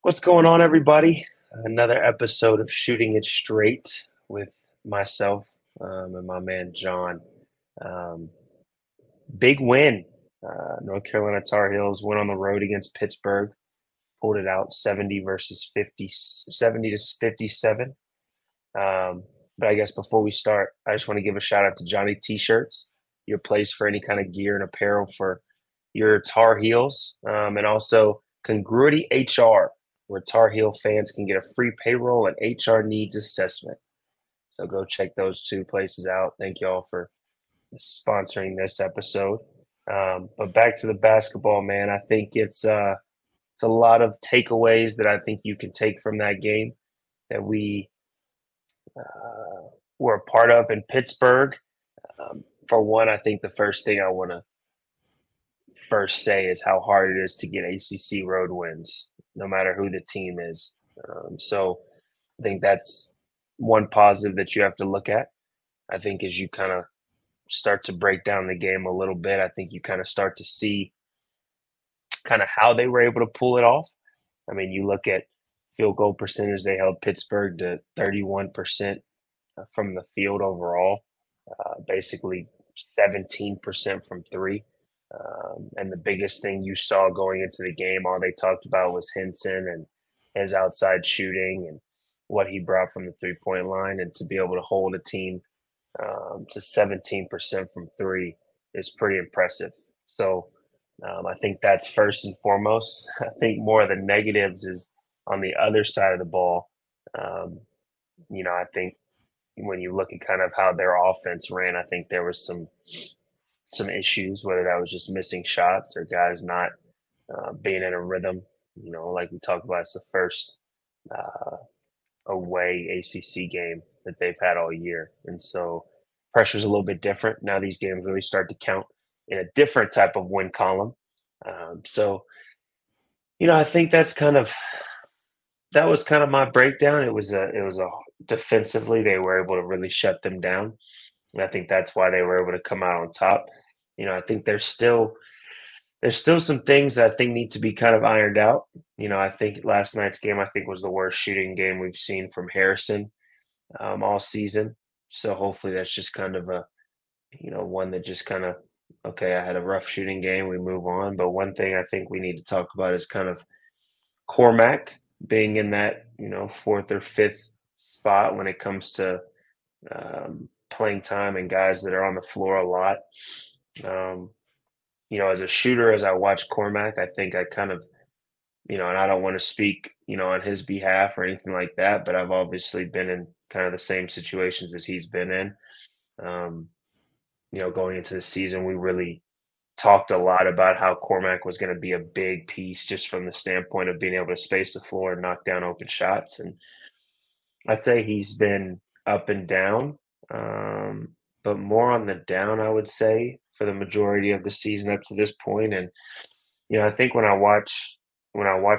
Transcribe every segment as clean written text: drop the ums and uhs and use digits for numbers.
What's going on, everybody? Another episode of Shooting It Straight with myself and my man John. Um, Big win. North Carolina Tar Heels went on the road against Pittsburgh, pulled it out 70 versus 50, 70 to 57. But I guess before we start, I just want to give a shout out to Johnny T-shirts, your place for any kind of gear and apparel for your Tar Heels, and also Congruity HR, where Tar Heel fans can get a free payroll and HR needs assessment. So go check those two places out. Thank you all for sponsoring this episode. But back to the basketball, man. I think it's a lot of takeaways that I think you can take from that game that we were a part of in Pittsburgh. For one, I think the first thing I want to first say is how hard it is to get ACC road wins, no matter who the team is. So I think that's one positive that you have to look at. I think as you kind of start to break down the game a little bit, I think you kind of start to see kind of how they were able to pull it off. I mean, you look at field goal percentage, they held Pittsburgh to 31% from the field overall, basically 17% from three. And the biggest thing you saw going into the game, all they talked about was Henson and his outside shooting and what he brought from the 3-point line. And to be able to hold a team to 17% from three is pretty impressive. So I think that's first and foremost. I think more of the negatives is on the other side of the ball. Um, I think when you look at kind of how their offense ran, I think there was some issues, whether that was just missing shots or guys not being in a rhythm. Like we talked about, it's the first uh, away ACC game that they've had all year, and so pressure's a little bit different now. These games really start to count in a different type of win column. So I think that was kind of my breakdown. It was a defensively they were able to really shut them down, and I think that's why they were able to come out on top. I think there's still some things that I think need to be kind of ironed out. I think last night's game I think was the worst shooting game we've seen from Harrison all season. So hopefully that's just kind of a one that just kind of okay. I had a rough shooting game. We move on. But one thing I think we need to talk about is kind of Cormac being in that fourth or fifth spot when it comes to playing time and guys that are on the floor a lot. Um, as a shooter, as I watch Cormac, I think I kind of, and I don't want to speak, on his behalf or anything like that, but I've obviously been in kind of the same situations as he's been in. Um, going into the season, we really talked a lot about how Cormac was going to be a big piece just from the standpoint of being able to space the floor and knock down open shots. And I'd say he's been up and down, but more on the down, I would say, for the majority of the season up to this point. And I think when I watch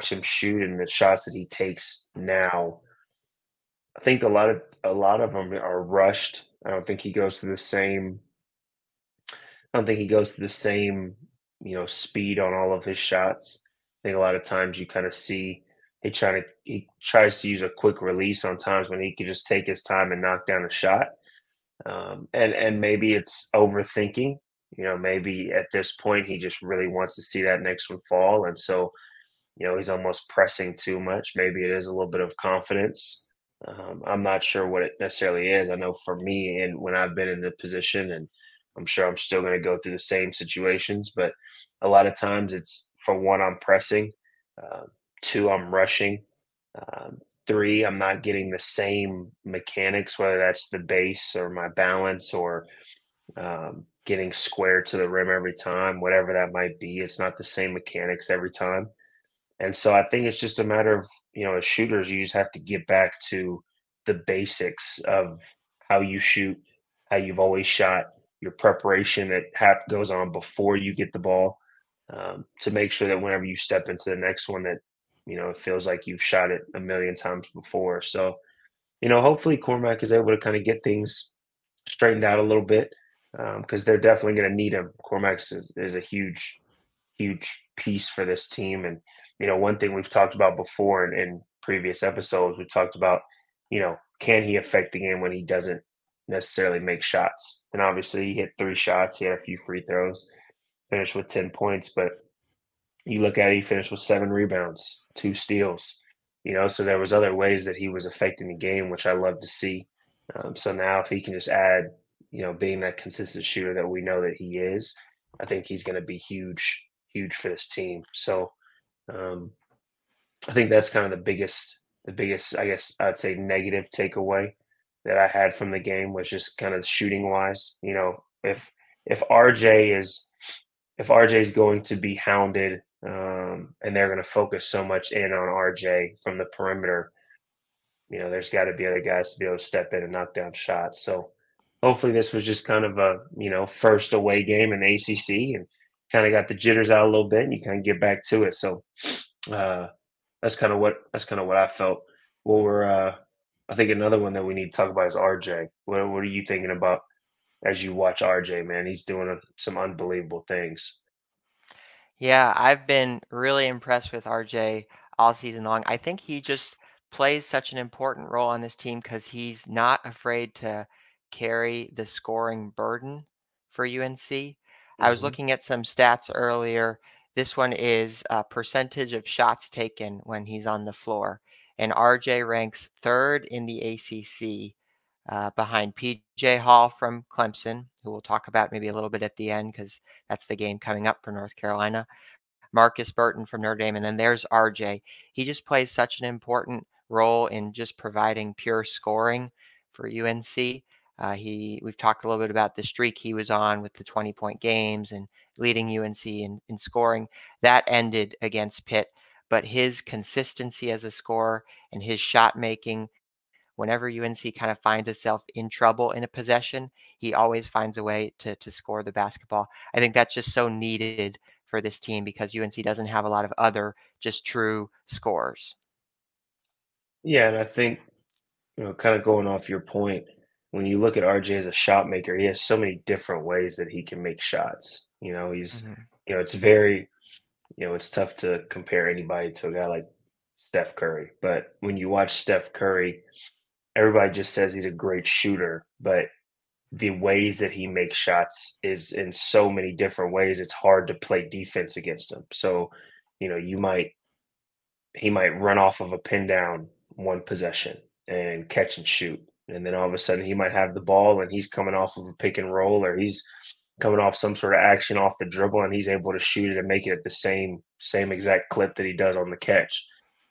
him shoot and the shots that he takes now, I think a lot of them are rushed. I don't think he goes through the same. I don't think he goes through the same, speed on all of his shots. I think a lot of times you kind of see he tries to use a quick release on times when he could just take his time and knock down a shot. And maybe it's overthinking. Maybe at this point he just really wants to see that next one fall, and so he's almost pressing too much. Maybe it is a little bit of confidence. I'm not sure what it necessarily is. I know for me, and when I've been in the position, and I'm sure I'm still going to go through the same situations, but a lot of times it's for one, I'm pressing, uh, two, I'm rushing, um, three, I'm not getting the same mechanics, whether that's the base or my balance or getting square to the rim every time, whatever that might be. It's not the same mechanics every time. And so I think it's just a matter of, as shooters, you just have to get back to the basics of how you shoot, how you've always shot, your preparation that goes on before you get the ball, to make sure that whenever you step into the next one, that it feels like you've shot it a million times before. So hopefully Cormac is able to kind of get things straightened out a little bit because they're definitely going to need him. Cormac is a huge piece for this team. And one thing we've talked about before in previous episodes, we've talked about, can he affect the game when he doesn't necessarily make shots? And obviously, he hit 3 shots. He had a few free throws, finished with 10 points, but you look at it, he finished with 7 rebounds, 2 steals. So there was other ways that he was affecting the game, which I love to see. So now, if he can just add, being that consistent shooter that we know that he is, I think he's going to be huge, huge for this team. So um, I think that's kind of the biggest, I guess I'd say, negative takeaway that I had from the game was just kind of shooting wise. If RJ is going to be hounded, and they're going to focus so much in on RJ from the perimeter, there's got to be other guys to be able to step in and knock down shots. So hopefully this was just kind of a, first away game in the ACC and kind of got the jitters out a little bit and you kind of get back to it. So uh, that's kind of what I felt. I think another one that we need to talk about is RJ. What are you thinking about as you watch RJ, man? He's doing some unbelievable things. Yeah, I've been really impressed with RJ all season long. I think he just plays such an important role on this team because he's not afraid to carry the scoring burden for UNC. I was Hmm. looking at some stats earlier. This one is a percentage of shots taken when he's on the floor. And RJ ranks third in the ACC behind PJ Hall from Clemson, who we'll talk about maybe a little bit at the end because that's the game coming up for North Carolina. Marcus Burton from Notre Dame, and then there's RJ. He just plays such an important role in just providing pure scoring for UNC. We've talked a little bit about the streak he was on with the 20-point games and leading UNC in scoring. That ended against Pitt, but his consistency as a scorer and his shot making, whenever UNC kind of finds itself in trouble in a possession, he always finds a way to score the basketball. I think that's just so needed for this team because UNC doesn't have a lot of other just true scorers. Yeah, and I think kind of going off your point, when you look at RJ as a shot maker, he has so many different ways that he can make shots. Mhm. It's very, it's tough to compare anybody to a guy like Steph Curry. But when you watch Steph Curry, everybody just says he's a great shooter, but the ways that he makes shots is in so many different ways. It's hard to play defense against him. So, you might he might run off of a pin down one possession and catch and shoot. And then all of a sudden he might have the ball and he's coming off of a pick and roll or he's coming off some sort of action off the dribble and he's able to shoot it and make it at the same exact clip that he does on the catch.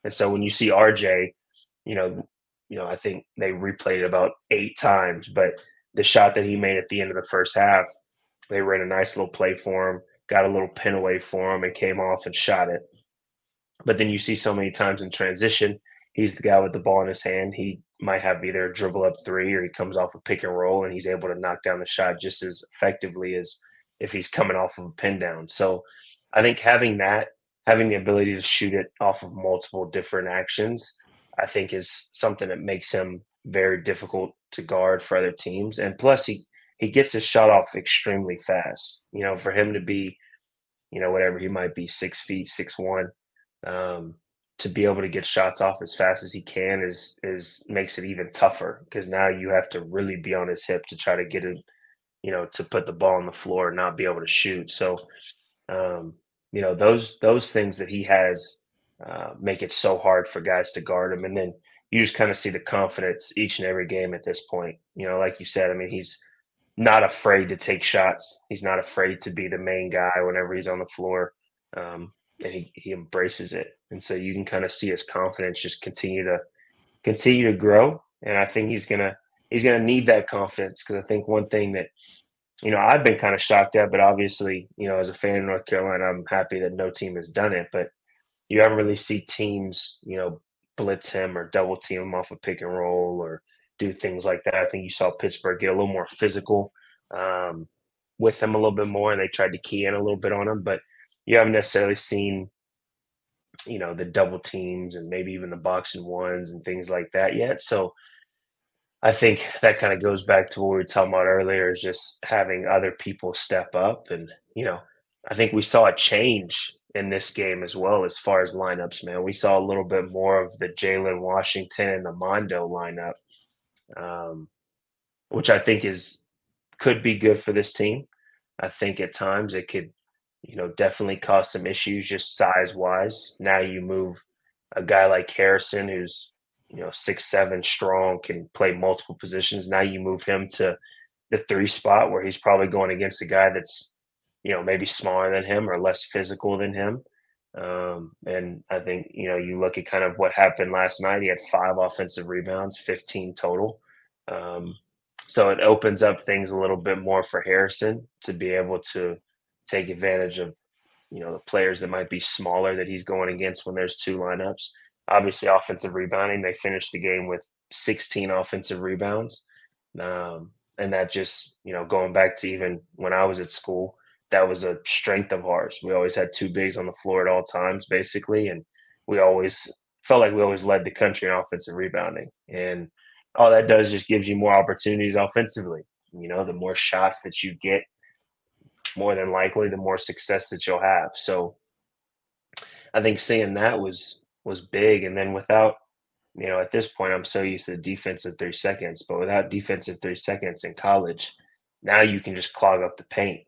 And so when you see RJ, you know, I think they replayed it about 8 times, but the shot that he made at the end of the first half, they ran a nice little play for him, got a little pin away for him, and came off and shot it. But then you see so many times in transition, he's the guy with the ball in his hand. He might have either a dribble up three or he comes off a pick and roll and he's able to knock down the shot just as effectively as if he's coming off of a pin down. So I think having the ability to shoot it off of multiple different actions, I think is something that makes him very difficult to guard for other teams. And plus he gets his shot off extremely fast. For him to be, whatever he might be, 6 feet, 6'1", um, to be able to get shots off as fast as he can is makes it even tougher because now you have to really be on his hip to try to get him, to put the ball on the floor and not be able to shoot. So, um, those things that he has make it so hard for guys to guard him. And then you just kind of see the confidence each and every game at this point. Like you said, I mean, he's not afraid to take shots. He's not afraid to be the main guy whenever he's on the floor. And he embraces it. And so you can kind of see his confidence just continue to grow. And I think he's gonna need that confidence because I think one thing that I've been kind of shocked at, but obviously as a fan of North Carolina, I'm happy that no team has done it. But you haven't really see teams blitz him or double team him off a pick and roll or do things like that. I think you saw Pittsburgh get a little more physical um, with him a little bit more, and they tried to key in a little bit on him. But you haven't necessarily seen the double teams and maybe even the box and ones and things like that yet. So I think that kind of goes back to what we were talking about earlier, is just having other people step up. And I think we saw a change in this game as well as far as lineups, man. We saw a little bit more of the Jalen Washington and the Mondo lineup, um, which I think is could be good for this team. I think at times it could, definitely cause some issues just size wise. Now you move a guy like Harrison, who's 6'7" strong, can play multiple positions. Now you move him to the three spot where he's probably going against a guy that's maybe smaller than him or less physical than him. And I think you look at kind of what happened last night. He had 5 offensive rebounds, 15 total. Um, so it opens up things a little bit more for Harrison to be able to take advantage of the players that might be smaller that he's going against when there's two lineups. Obviously, offensive rebounding. They finished the game with 16 offensive rebounds. And that just, going back to even when I was at school, that was a strength of ours. We always had two bigs on the floor at all times, basically. And we always felt like we always led the country in offensive rebounding. And all that does just gives you more opportunities offensively. The more shots that you get, more than likely, the more success that you'll have. So I think seeing that was big. And then without, at this point, I'm so used to the defensive 3 seconds, but without defensive 3 seconds in college, now you can just clog up the paint.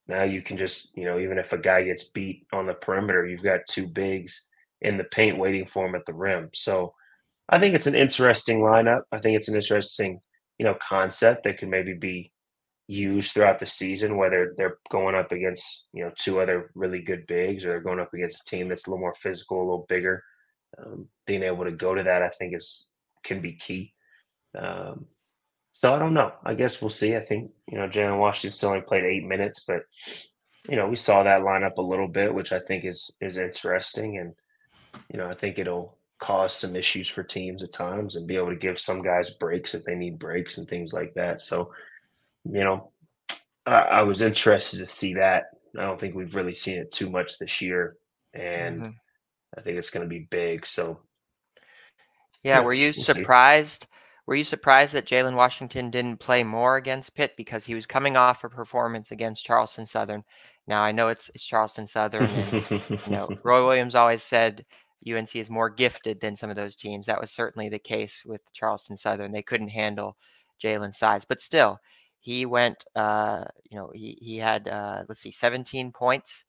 Now you can just, even if a guy gets beat on the perimeter, you've got two bigs in the paint waiting for him at the rim. So I think it's an interesting lineup. I think it's an interesting, concept that could maybe be used throughout the season, whether they're going up against, two other really good bigs or they're going up against a team that's a little more physical, a little bigger. Being able to go to that, I think, can be key. Um, so I don't know. I guess we'll see. I think Jalen Washington still only played 8 minutes, but we saw that lineup a little bit, which I think is interesting, and I think it'll cause some issues for teams at times, and be able to give some guys breaks if they need breaks and things like that. So you know, I was interested to see that. I don't think we've really seen it too much this year, and Hmm. I think it's going to be big. So Yeah, yeah, were you we'll see. surprised? Were you surprised that Jalen Washington didn't play more against Pitt because he was coming off a performance against Charleston Southern? Now I know it's Charleston Southern, and Roy Williams always said UNC is more gifted than some of those teams. That was certainly the case with Charleston Southern. They couldn't handle Jalen's size, but still, he went. He had let's see, 17 points,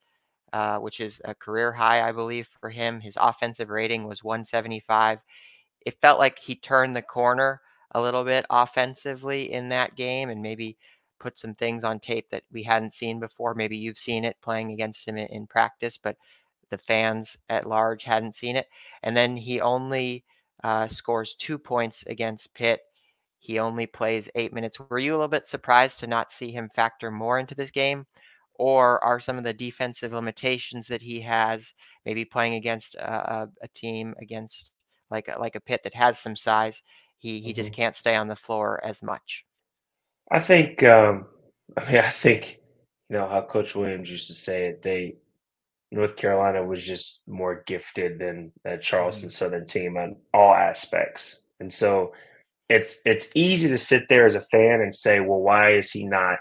which is a career high, I believe, for him. His offensive rating was 175. It felt like he turned the corner a little bit offensively in that game and maybe put some things on tape that we hadn't seen before. Maybe you've seen it playing against him in practice, but the fans at large hadn't seen it. And then he only scores 2 points against Pitt. He only plays 8 minutes. Were you a little bit surprised to not see him factor more into this game? Or are some of the defensive limitations that he has, maybe playing against a team against like a Pitt that has some size, he just Mhm. can't stay on the floor as much? I think. I think how Coach Williams used to say it. North Carolina was just more gifted than that Mhm, Charleston Southern team on all aspects, and so it's easy to sit there as a fan and say, well, why is he not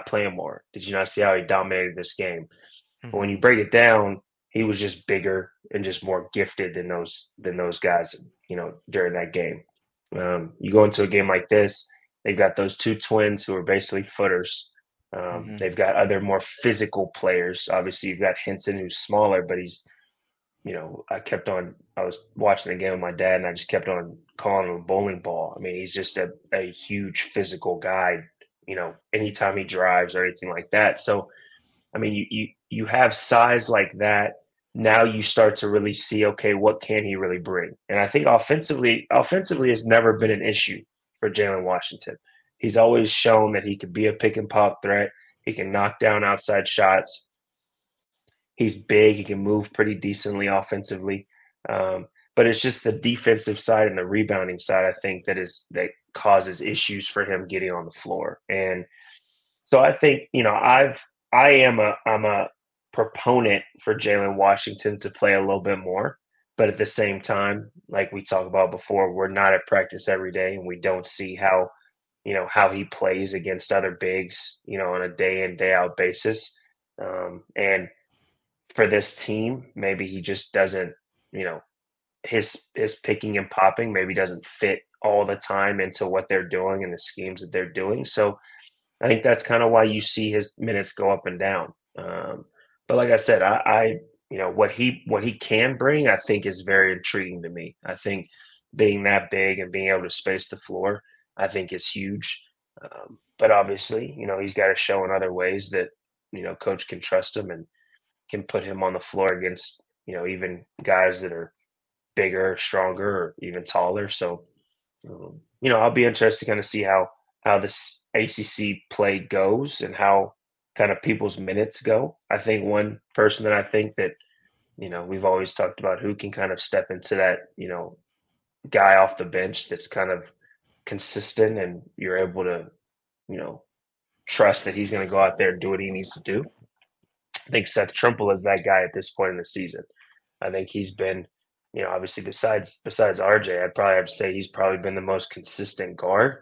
playing more? Did you not see how he dominated this game? But when mhm, you break it down, he was just bigger and just more gifted than those guys, during that game. You go into a game like this, they've got those two twins who are basically footers. mhm, They've got other more physical players. Obviously, you've got Henson, who's smaller, but he's I was watching the game with my dad and I just kept on calling him a bowling ball. I mean, he's just a huge physical guy, anytime he drives or anything like that. So, I mean, you have size like that. Now you start to really see, okay, what can he really bring? And I think offensively has never been an issue for Jalen Washington. He's always shown that he could be a pick and pop threat. He can knock down outside shots. He's big. He can move pretty decently offensively. But it's just the defensive side and the rebounding side, I think, that causes issues for him getting on the floor. And so I think, I'm a proponent for Jalen Washington to play a little bit more. But at the same time, like we talked about before, we're not at practice every day and we don't see how he plays against other bigs, on a day in, day out basis. And for this team, maybe he just doesn't, you know, his picking and popping maybe doesn't fit all the time into what they're doing and the schemes that they're doing. So I think that's kind of why you see his minutes go up and down. But like I said, what he can bring, I think, is very intriguing to me. I think being that big and being able to space the floor, I think, is huge. But obviously, he's got to show in other ways that coach can trust him and can put him on the floor against even guys that are bigger, stronger, or even taller. So I'll be interested to kind of see how this ACC play goes and how kind of people's minutes go. I think one person that I think that we've always talked about who can kind of step into that guy off the bench that's kind of consistent and you're able to you know trust that he's going to go out there and do what he needs to do. I think Seth Trimble is that guy at this point in the season. I think he's been, obviously besides RJ, I'd probably have to say he's probably been the most consistent guard,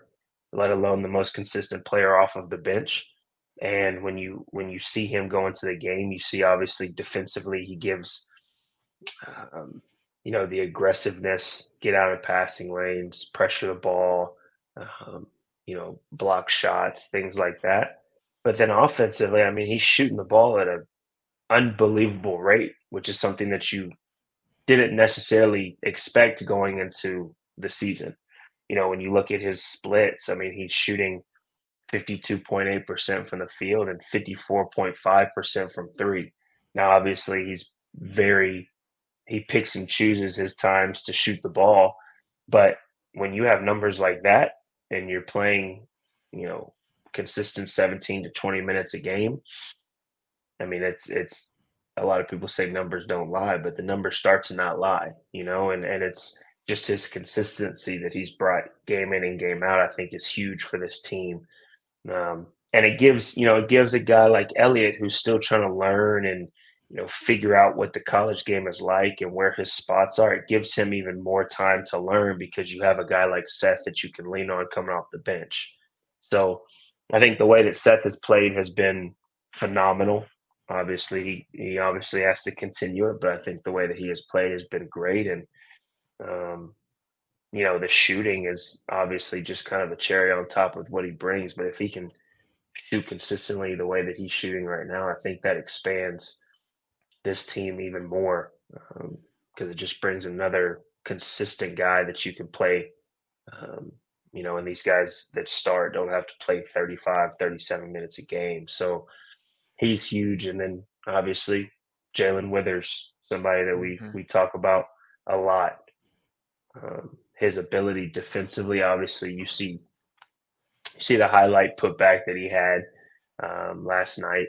let alone the most consistent player off of the bench. And when you see him go into the game, you see obviously defensively he gives, the aggressiveness, get out of passing lanes, pressure the ball, block shots, things like that. But then offensively, I mean, he's shooting the ball at an unbelievable rate, which is something that you didn't necessarily expect going into the season. When you look at his splits, I mean, he's shooting 52.8% from the field and 54.5% from three. Now, obviously, he picks and chooses his times to shoot the ball. But when you have numbers like that and you're playing, consistent 17 to 20 minutes a game, I mean, it's a lot of people say numbers don't lie, but the numbers start to not lie, and it's just his consistency that he's brought game in and game out, I think is huge for this team. And it gives a guy like Elliott who's still trying to learn and, figure out what the college game is like and where his spots are. It gives him even more time to learn because you have a guy like Seth that you can lean on coming off the bench. So I think the way that Seth has played has been phenomenal. Obviously, he obviously has to continue it, but I think the way that he has played has been great. And, um, the shooting is obviously just kind of a cherry on top of what he brings. But if he can shoot consistently the way that he's shooting right now, I think that expands this team even more because it just brings another consistent guy that you can play. Um, and these guys that start don't have to play 35, 37 minutes a game. So he's huge. And then obviously Jae'Lyn Withers, somebody that we Mhm. we talk about a lot. His ability defensively, obviously, you see the highlight putback that he had last night.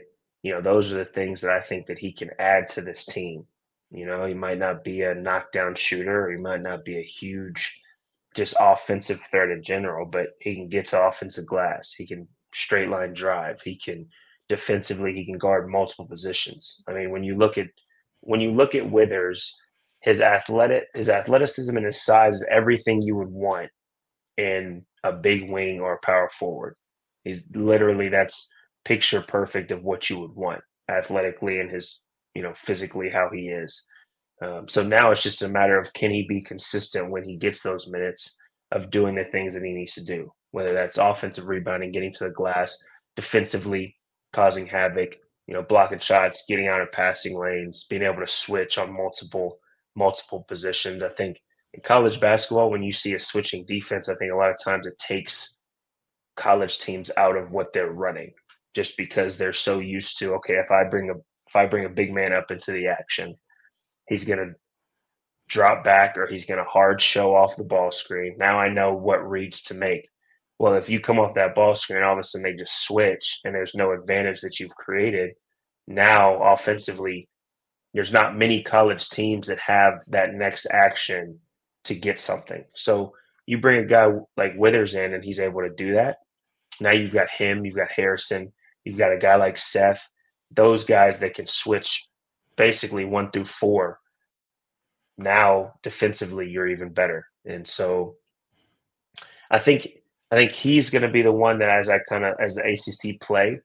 Those are the things that I think that he can add to this team. He might not be a knockdown shooter, or he might not be a huge, just offensive threat in general, but he can get to offensive glass. He can straight line drive. He can defensively. He can guard multiple positions. I mean, when you look at Withers, his athleticism and his size is everything you would want in a big wing or a power forward. He's literally that's picture perfect of what you would want athletically and his, physically how he is. So now it's just a matter of can he be consistent when he gets those minutes of doing the things that he needs to do, whether that's offensive rebounding, getting to the glass, defensively causing havoc, blocking shots, getting out of passing lanes, being able to switch on multiple positions. I think in college basketball, when you see a switching defense, I think a lot of times it takes college teams out of what they're running just because they're so used to, okay, if I bring a big man up into the action, he's going to drop back or he's going to hard show off the ball screen. Now I know what reads to make. Well, if you come off that ball screen, all of a sudden they just switch and there's no advantage that you've created. Now, offensively, there's not many college teams that have that next action to get something. So you bring a guy like Withers in and he's able to do that. Now you've got him, you've got Harrison, you've got a guy like Seth, those guys that can switch basically 1 through 4. Now defensively you're even better. And so I think I think he's going to be the one that as the ACC play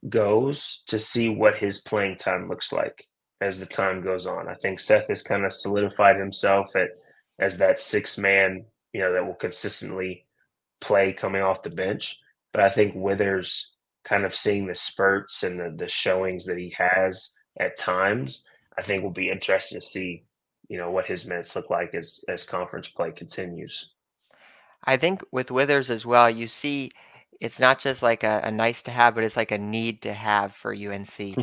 goes to see what his playing time looks like. as the time goes on. I think Seth has kind of solidified himself as that six man, that will consistently play coming off the bench. But I think Withers kind of seeing the spurts and the showings that he has at times, I think will be interesting to see, what his minutes look like as conference play continues. I think with Withers as well, you see it's not just like a nice to have, but it's like a need to have for UNC.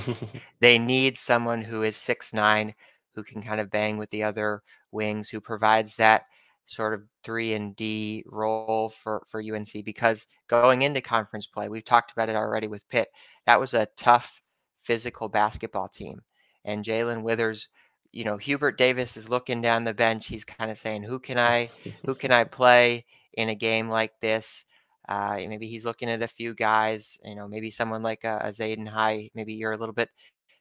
They need someone who is 6'9", who can kind of bang with the other wings, who provides that sort of 3 and D role for UNC, because going into conference play, we've talked about it already with Pitt, that was a tough physical basketball team. And Jae'Lyn Withers, Hubert Davis is looking down the bench. He's kind of saying, who can I play in a game like this? Maybe he's looking at a few guys, maybe someone like a Zayden High. Maybe you're a little bit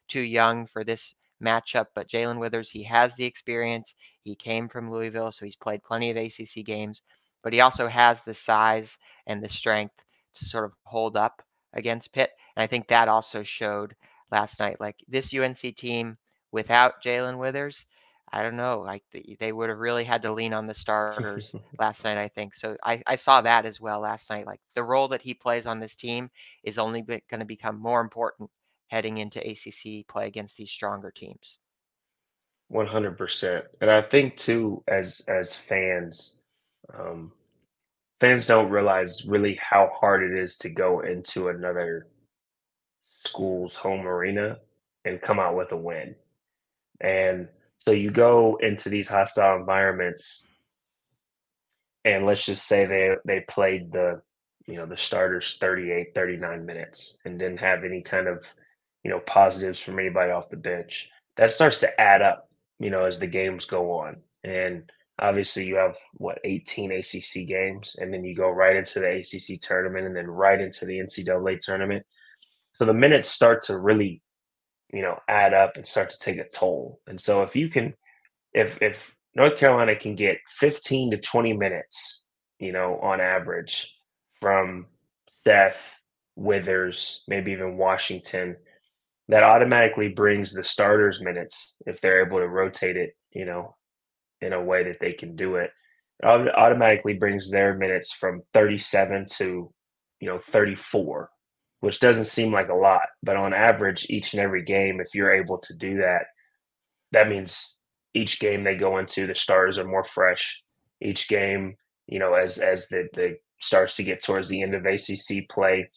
too young for this matchup, but Jae'Lyn Withers, he has the experience. He came from Louisville, so he's played plenty of ACC games, but he also has the size and the strength to sort of hold up against Pitt. And I think that also showed last night. Like this UNC team without Jae'Lyn Withers, I don't know, like they would have really had to lean on the starters last night, I think. So I saw that as well last night. Like the role that he plays on this team is only going to become more important heading into ACC play against these stronger teams. 100%. And I think too, as fans, um, fans don't realize really how hard it is to go into another school's home arena and come out with a win. And so you go into these hostile environments, and let's just say they played the starters 38, 39 minutes and didn't have any kind of positives from anybody off the bench. That starts to add up, as the games go on. And obviously you have what, 18 ACC games, and then you go right into the ACC tournament and then right into the NCAA tournament. So the minutes start to really, add up and start to take a toll. And so if North Carolina can get 15 to 20 minutes, on average from Seth, Withers, maybe even Washington, that automatically brings the starters minutes if they're able to rotate it, in a way that they can do it. Automatically brings their minutes from 37 to, 34, which doesn't seem like a lot, but on average, each and every game, if you're able to do that, that means each game they go into, the starters are more fresh. Each game, as the starts to get towards the end of ACC play,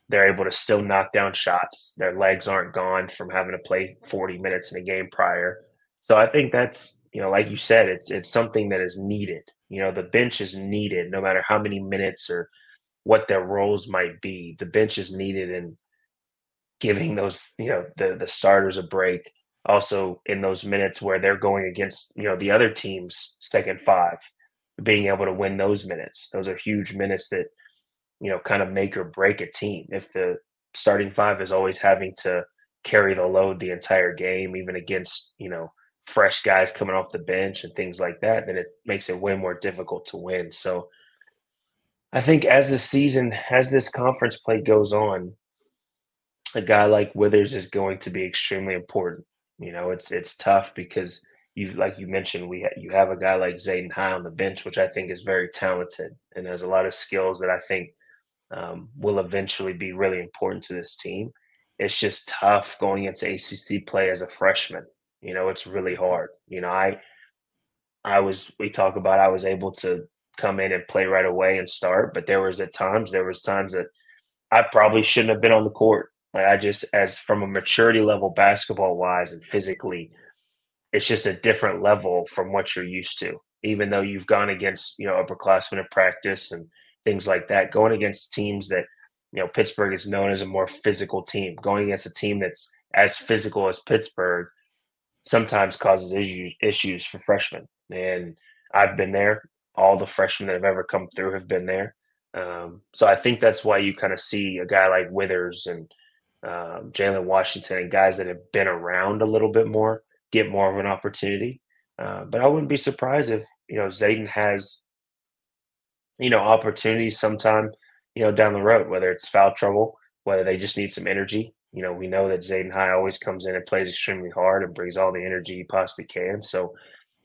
they're able to still knock down shots. Their legs aren't gone from having to play 40 minutes in a game prior. So I think that's, like you said, it's something that is needed. The bench is needed no matter how many minutes or what their roles might be. The bench is needed in giving those, the starters a break. Also in those minutes where they're going against, the other team's second five, being able to win those minutes. Those are huge minutes that, kind of make or break a team. If the starting five is always having to carry the load the entire game, even against, fresh guys coming off the bench and things like that, then it makes it way more difficult to win. So I think as this conference play goes on, a guy like Withers is going to be extremely important. It's tough because like you mentioned, you have a guy like Zayden High on the bench, which I think is very talented and has a lot of skills that I think will eventually be really important to this team. It's just tough going into ACC play as a freshman. It's really Mhm. hard. We talk about I was able to come in and play right away and start, but there was times that I probably shouldn't have been on the court. Like I just, as from a maturity level, basketball wise and physically, it's just a different level from what you're used to. Even though you've gone against, upperclassmen in practice and things like that, going against teams that, Pittsburgh is known as a more physical team. Going against a team that's as physical as Pittsburgh sometimes causes issues for freshmen. And I've been there. All the freshmen that have ever come through have been there. So I think that's why you kind of see a guy like Withers and Jalen Washington and guys that have been around a little bit more get more of an opportunity. But I wouldn't be surprised if Zayden has opportunities sometime down the road, whether it's foul trouble, whether they just need some energy. We know that Zayden High always comes in and plays extremely hard and brings all the energy he possibly can. So,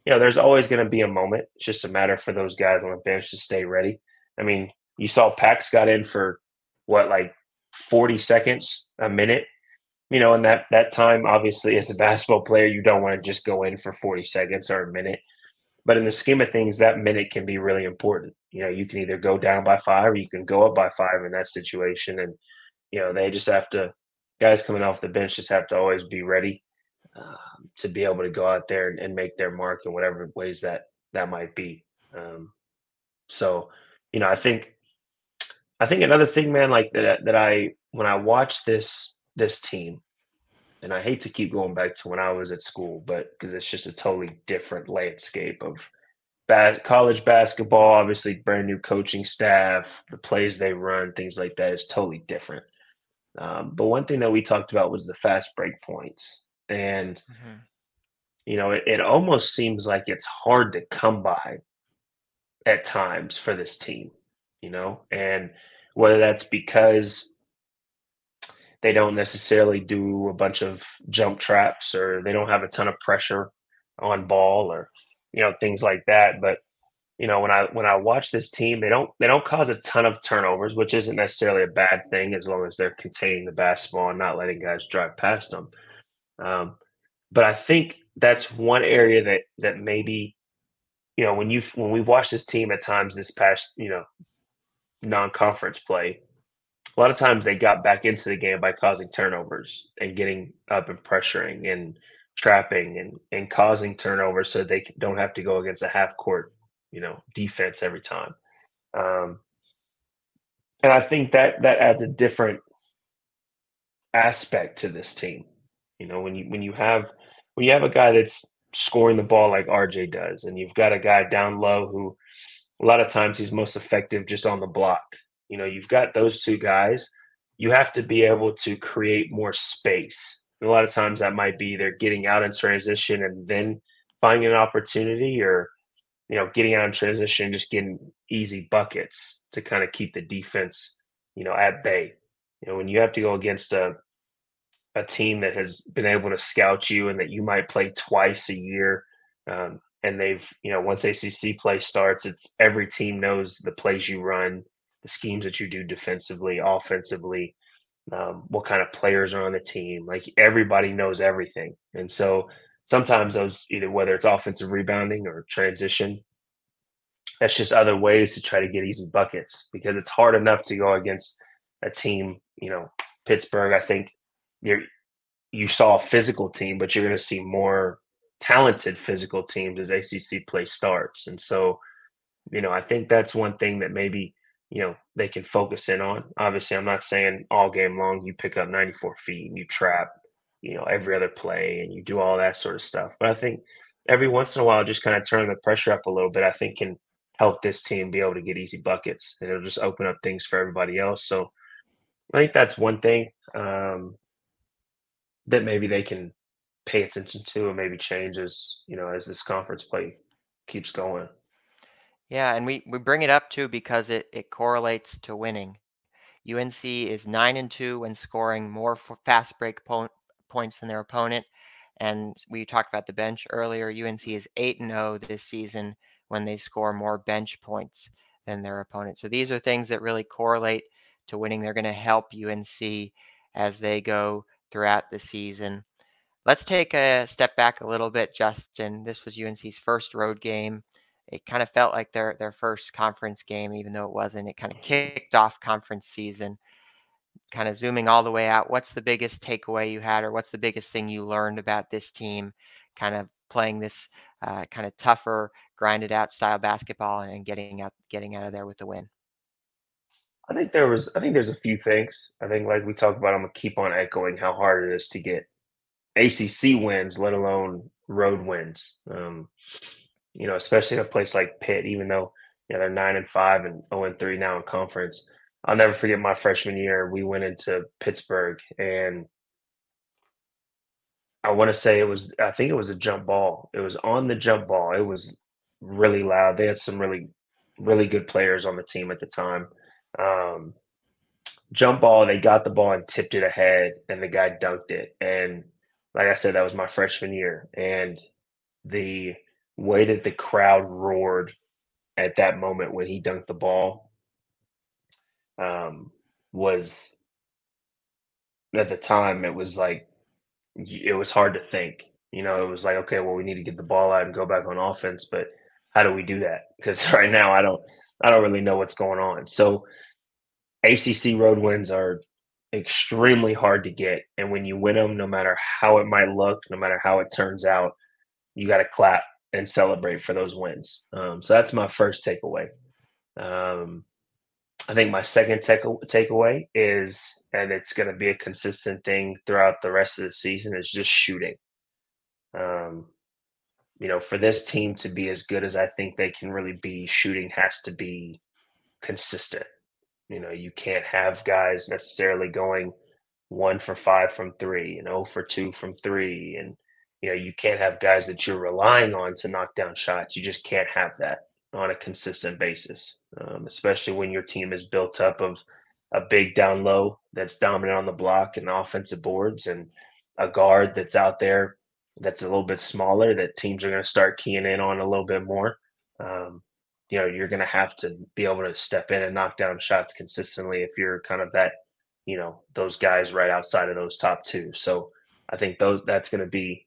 there's always going to be a moment. It's just a matter for those guys on the bench to stay ready. I mean, you saw Pax got in for what, like 40 seconds, a minute, and that time, obviously, as a basketball player, you don't want to just go in for 40 seconds or a minute. But in the scheme of things, that minute can be really important. You can either go down by 5 or you can go up by 5 in that situation. And, they just have to, guys coming off the bench just have to always be ready to be able to go out there and make their mark in whatever ways that might be. So, I think another thing, man, like that I when I watch this team, and I hate to keep going back to when I was at school, but because it's just a totally different landscape of college basketball. Obviously, brand new coaching staff, the plays they run, things like that is totally different. But one thing that we talked about was the fast break points, and Mhm. it almost seems like it's hard to come by at times for this team, and whether that's because they don't necessarily do a bunch of jump traps or they don't have a ton of pressure on ball or things like that. But when I watch this team, they don't cause a ton of turnovers, which isn't necessarily a bad thing as long as they're containing the basketball and not letting guys drive past them. Um, but I think that's one area that maybe when we've watched this team at times this past non-conference play, a lot of times they got back into the game by causing turnovers and getting up and pressuring and trapping and causing turnovers so they don't have to go against a half court defense every time. Um, and I think that adds a different aspect to this team. When you have a guy that's scoring the ball like RJ does, and you've got a guy down low who a lot of times he's most effective just on the block. You've got those two guys. You have to be able to create more space. And a lot of times that might be they're getting out in transition and then finding an opportunity, or getting out in transition, just getting easy buckets to kind of keep the defense, at bay. When you have to go against a team that has been able to scout you and that you might play twice a year. And they've, once ACC play starts, it's every team knows the plays you run, the schemes that you do defensively, offensively, what kind of players are on the team. Like everybody knows everything. And so sometimes those, either whether it's offensive rebounding or transition, that's just other ways to try to get easy buckets because it's hard enough to go against a team, Pittsburgh. I think you saw a physical team, but you're going to see more talented physical teams as ACC play starts. And so, I think that's one thing that maybe, they can focus in on. Obviously, I'm not saying all game long you pick up 94 feet and you trap, every other play and you do all that sort of stuff. But I think every once in a while, just kind of turn the pressure up a little bit, I think can help this team be able to get easy buckets and it'll just open up things for everybody else. So I think that's one thing. That maybe they can pay attention to and maybe change as this conference play keeps going. Yeah, and we bring it up too because it correlates to winning. UNC is 9-2 when scoring more fast break points than their opponent. And we talked about the bench earlier. UNC is 8-0 this season when they score more bench points than their opponent. So these are things that really correlate to winning. They're going to help UNC as they go throughout the season. Let's take a step back a little bit, Justin. This was UNC's first road game. It kind of felt like their first conference game, even though it wasn't. It kind of kicked off conference season. Kind of zooming all the way out, what's the biggest takeaway you had, or what's the biggest thing you learned about this team, kind of playing this kind of tougher, grinded out style basketball and getting out of there with the win? I think there's a few things. I think like we talked about, I'm gonna keep on echoing how hard it is to get ACC wins, let alone road wins. Especially in a place like Pitt, even though they're 9-5 and 0-3 now in conference. I'll never forget my freshman year. We went into Pittsburgh and I want to say I think it was a jump ball. It was on the jump ball. It was really loud. They had some really, really good players on the team at the time. Um, jump ball. They got the ball and tipped it ahead, and the guy dunked it. And like I said, that was my freshman year, and the way that the crowd roared at that moment when he dunked the ball was at the time it was like it was hard to think. It was like, okay, well, we need to get the ball out and go back on offense, but how do we do that? Because right now I don't really know what's going on. So ACC road wins are extremely hard to get, and when you win them, no matter how it might look, no matter how it turns out, you got to clap and celebrate for those wins. So that's my first takeaway. Um, I think my second takeaway is, and it's going to be a consistent thing throughout the rest of the season, is just shooting. Um, for this team to be as good as I think they can really be, shooting has to be consistent. You can't have guys necessarily going 1 for 5 from three and 0 for 2 from three. And, you can't have guys that you're relying on to knock down shots. You just can't have that on a consistent basis, especially when your team is built up of a big down low that's dominant on the block and the offensive boards, and a guard that's out there that's a little bit smaller that teams are going to start keying in on a little bit more. Um, you're going to have to be able to step in and knock down shots consistently if you're kind of that, those guys right outside of those top two. So I think that's going to be,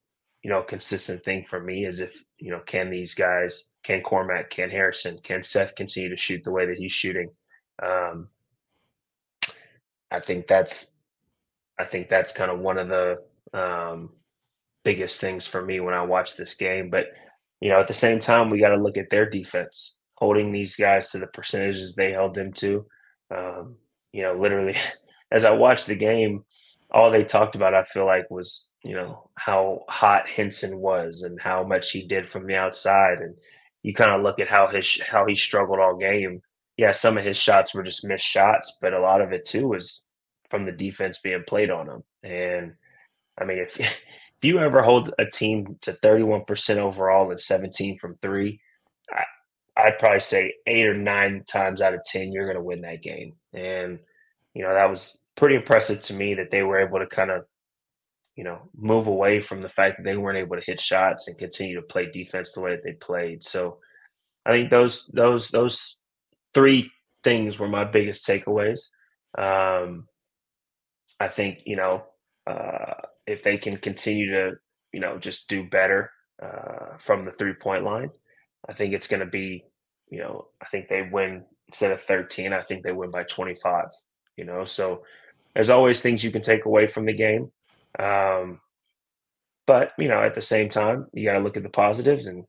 a consistent thing for me is if, can these guys, can Cormac, can Harrison, can Seth continue to shoot the way that he's shooting? Um, I think that's kind of one of the biggest things for me when I watch this game. But at the same time, we got to look at their defense, holding these guys to the percentages they held them to. Literally, as I watched the game, all they talked about, I feel like, was how hot Henson was and how much he did from the outside. And you kind of look at how he struggled all game. Yeah, some of his shots were just missed shots, but a lot of it too was from the defense being played on him. And I mean, if if you ever hold a team to 31% overall and 17 from three, I, I'd probably say 8 or 9 times out of 10 you're going to win that game. And that was pretty impressive to me that they were able to kind of move away from the fact that they weren't able to hit shots and continue to play defense the way that they played. So I think those three things were my biggest takeaways. Um, I think if they can continue to just do better from the 3 point line, I think it's going to be I think they win instead of 13. I think they win by 25. So there's always things you can take away from the game, um, but at the same time you got to look at the positives and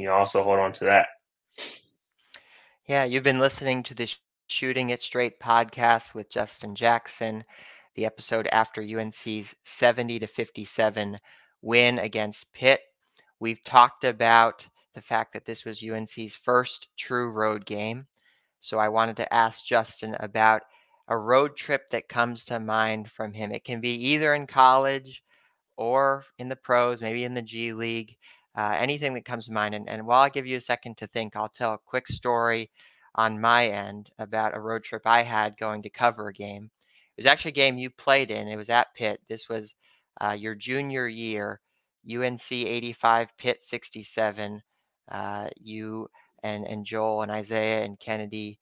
also hold on to that. Yeah, you've been listening to the Shooting It Straight podcast with Justin Jackson, the episode after UNC's 70-57 win against Pitt. We've talked about the fact that this was UNC's first true road game. So I wanted to ask Justin about a road trip that comes to mind from him. It can be either in college or in the pros, maybe in the G League, anything that comes to mind. And while I give you a second to think, I'll tell a quick story on my end about a road trip I had going to cover a game. It was actually a game you played in. It was at Pitt. This was your junior year, UNC 85, Pitt 67. You and Joel and Isaiah and Kennedy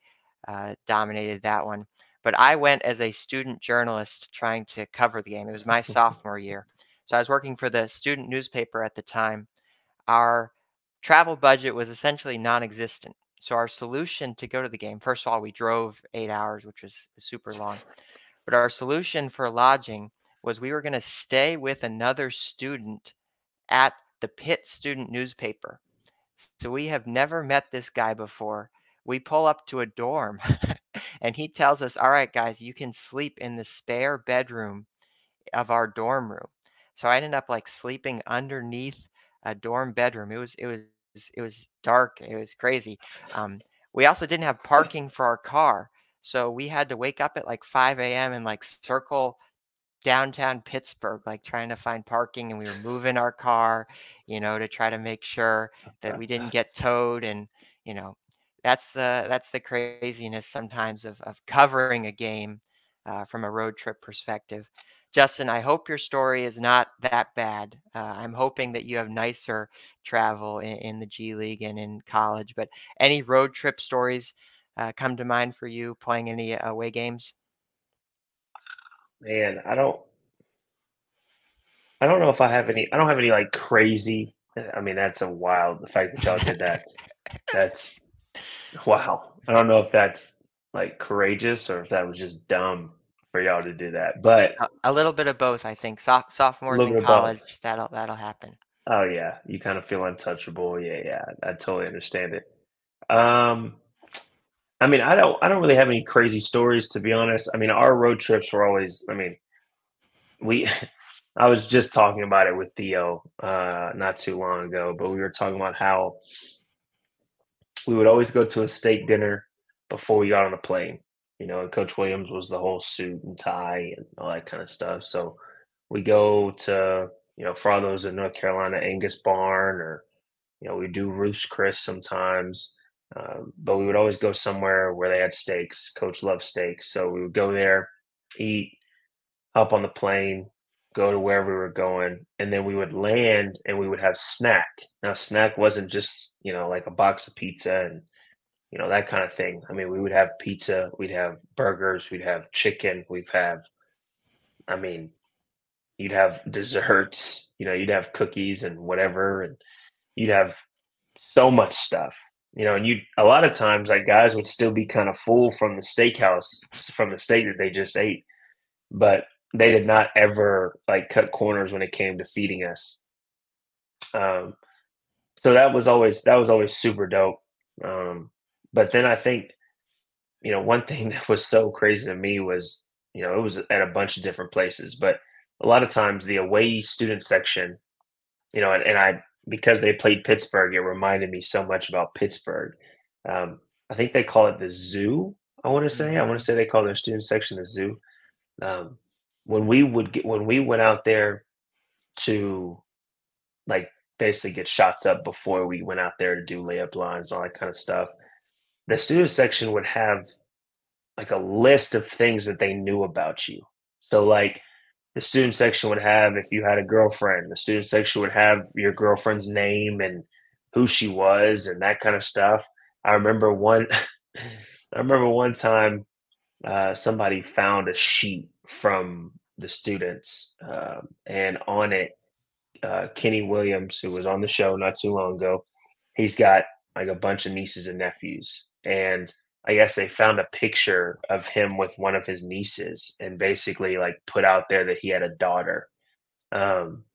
dominated that one. But I went as a student journalist trying to cover the game. It was my sophomore year. So I was working for the student newspaper at the time. Our travel budget was essentially non-existent. So our solution to go to the game, first of all, we drove 8 hours, which was super long. But our solution for lodging was we were going to stay with another student at the Pitt student newspaper. So we have never met this guy before. We pull up to a dorm and he tells us, all right, guys, you can sleep in the spare bedroom of our dorm room. So I ended up like sleeping underneath a dorm bedroom. It was dark. It was crazy. We also didn't have parking for our car. So we had to wake up at like 5 a.m. and like circle downtown Pittsburgh, like trying to find parking. And we were moving our car, to try to make sure that we didn't get towed. And, you know, that's the craziness sometimes of covering a game from a road trip perspective. Justin, I hope your story is not that bad. I'm hoping that you have nicer travel in the G League and in college. But any road trip stories come to mind for you playing any away games? Man, I don't know if I have any. I don't have any like crazy. I mean, that's a wild. The fact that y'all did that. That's wow. I don't know if that's like courageous or if that was just dumb for y'all to do that. But A little bit of both, I think. a Sophomores little in bit of both. college, that'll happen. Oh yeah, you kind of feel untouchable. Yeah, yeah. I totally understand it. Um, I mean, I don't really have any crazy stories to be honest. I mean, our road trips were always. I mean, we. I was just talking about it with Theo not too long ago, but we were talking about how we would always go to a steak dinner before we got on a plane. You know, and Coach Williams was the whole suit and tie and all that kind of stuff. So we go to, you know, for all those in North Carolina, Angus Barn, or, you know, we do Ruth's Chris sometimes. But we would always go somewhere where they had steaks. Coach loved steaks. So we would go there, eat, hop on the plane, go to wherever we were going, and then we would land and we would have snack. Now, snack wasn't just, you know, like a box of pizza and you know, that kind of thing. I mean, we would have pizza, we'd have burgers, we'd have chicken, we'd have, I mean, you'd have desserts, you know, you'd have cookies and whatever, and you'd have so much stuff, you know, and you, a lot of times, like guys would still be kind of full from the steakhouse, from the steak that they just ate, but they did not ever like cut corners when it came to feeding us. Um, so that was always super dope. But then I think you know, one thing that was so crazy to me was, you know, it was at a bunch of different places, but a lot of times the away student section, you know, and I because they played Pittsburgh, it reminded me so much about Pittsburgh. I think they call it the zoo. I want to Mhm. say they call their student section the zoo. Um, when we went out there to like basically get shots up before we went out there to do layup lines, all that kind of stuff, the student section would have like a list of things that they knew about you. So like the student section would have if you had a girlfriend, the student section would have your girlfriend's name and who she was and that kind of stuff. I remember one I remember one time somebody found a sheet from the students and on it Kenny Williams, who was on the show not too long ago, he's got like a bunch of nieces and nephews. And I guess they found a picture of him with one of his nieces and basically like put out there that he had a daughter. Um,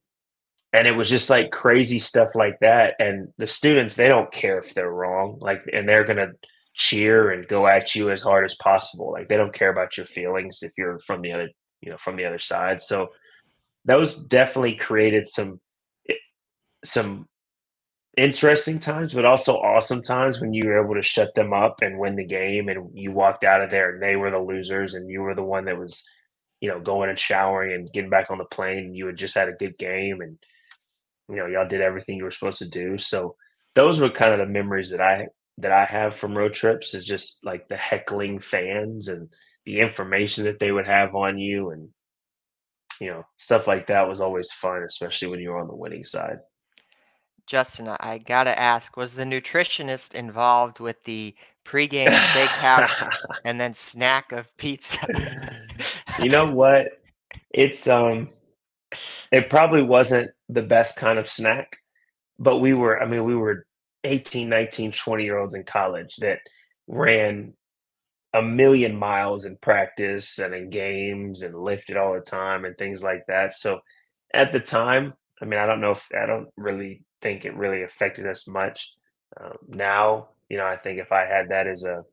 and it was just like crazy stuff like that. And the students, they don't care if they're wrong, like, and they're going to cheer and go at you as hard as possible. Like, they don't care about your feelings if you're from the other, you know, from the other side. So those definitely created some interesting times, but also awesome times when you were able to shut them up and win the game, and you walked out of there and they were the losers, and you were the one that was, you know, going and showering and getting back on the plane. And you had just had a good game, and you know, y'all did everything you were supposed to do. So those were kind of the memories that I have from road trips is just like the heckling fans and the information that they would have on you, and you know, stuff like that was always fun, especially when you were on the winning side. Justin, I gotta ask, was the nutritionist involved with the pregame steakhouse and then snack of pizza? You know what? It's it probably wasn't the best kind of snack, but we were I mean we were 18, 19, 20 year olds in college that ran a million miles in practice and in games and lifted all the time and things like that. So at the time, I mean I don't really think it really affected us much. Now, you know, I think if I had that as a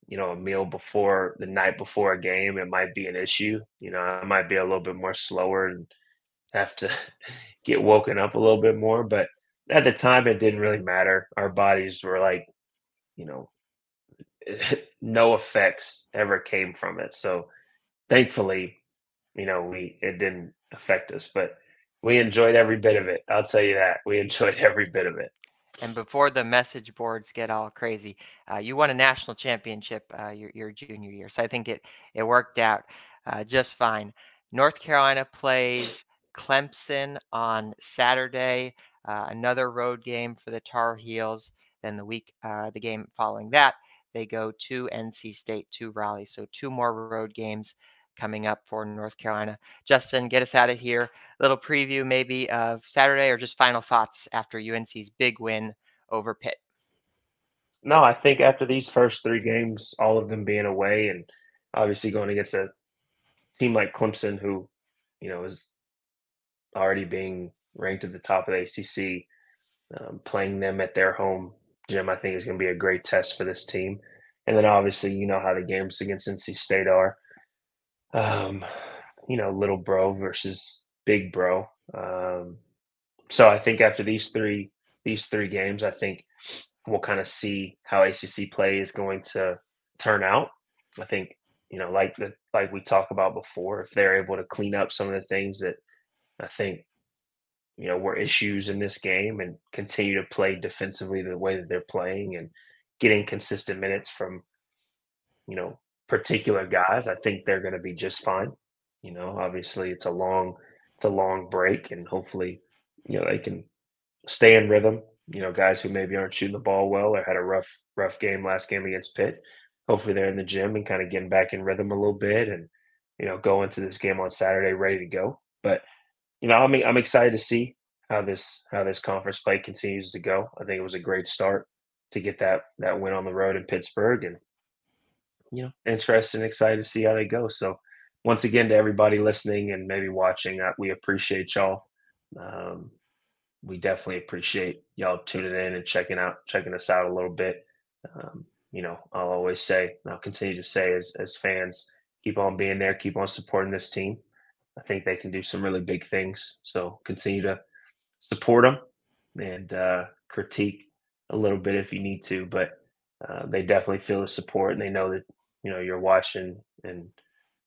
you know, a meal before the night before a game, it might be an issue. You know, I might be a little bit more slower and have to get woken up a little bit more. But at the time, it didn't really matter. Our bodies were like, you know, no effects ever came from it. So thankfully, you know, we it didn't affect us, but we enjoyed every bit of it. I'll tell you that we enjoyed every bit of it. And before the message boards get all crazy, you won a national championship your junior year, so I think it worked out just fine. North Carolina plays Clemson on Saturday, another road game for the Tar Heels. Then the game following that, they go to NC State, to Raleigh. So two more road games coming up for North Carolina. Justin, get us out of here. Little preview maybe of Saturday, or just final thoughts after UNC's big win over Pitt. No, I think after these first three games, all of them being away, and obviously going against a team like Clemson, who is already being ranked at the top of the ACC, playing them at their home gym, I think is going to be a great test for this team. And then obviously, you know how the games against NC State are. Um, little bro versus big bro. So I think after these three games, I think we'll kind of see how ACC play is going to turn out. I think like we talked about before, if they're able to clean up some of the things that I think were issues in this game and continue to play defensively the way that they're playing and getting consistent minutes from you know particular guys, I think they're going to be just fine. Obviously it's a long break, and hopefully they can stay in rhythm. Guys who maybe aren't shooting the ball well or had a rough game last game against Pitt. Hopefully they're in the gym and kind of getting back in rhythm a little bit, and go into this game on Saturday ready to go. But I'm excited to see how this conference play continues to go. I think it was a great start to get that win on the road in Pittsburgh, and interested and excited to see how they go. So once again, to everybody listening and maybe watching, we appreciate y'all. Um, we definitely appreciate y'all tuning in and checking us out a little bit. I'll always say, and I'll continue to say, as fans, keep on being there, keep on supporting this team. I think they can do some really big things. So continue to support them and critique a little bit if you need to, but they definitely feel the support, and they know that you're watching, and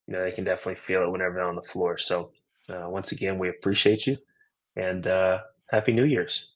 they can definitely feel it whenever they're on the floor. So once again, we appreciate you, and Happy New Year's.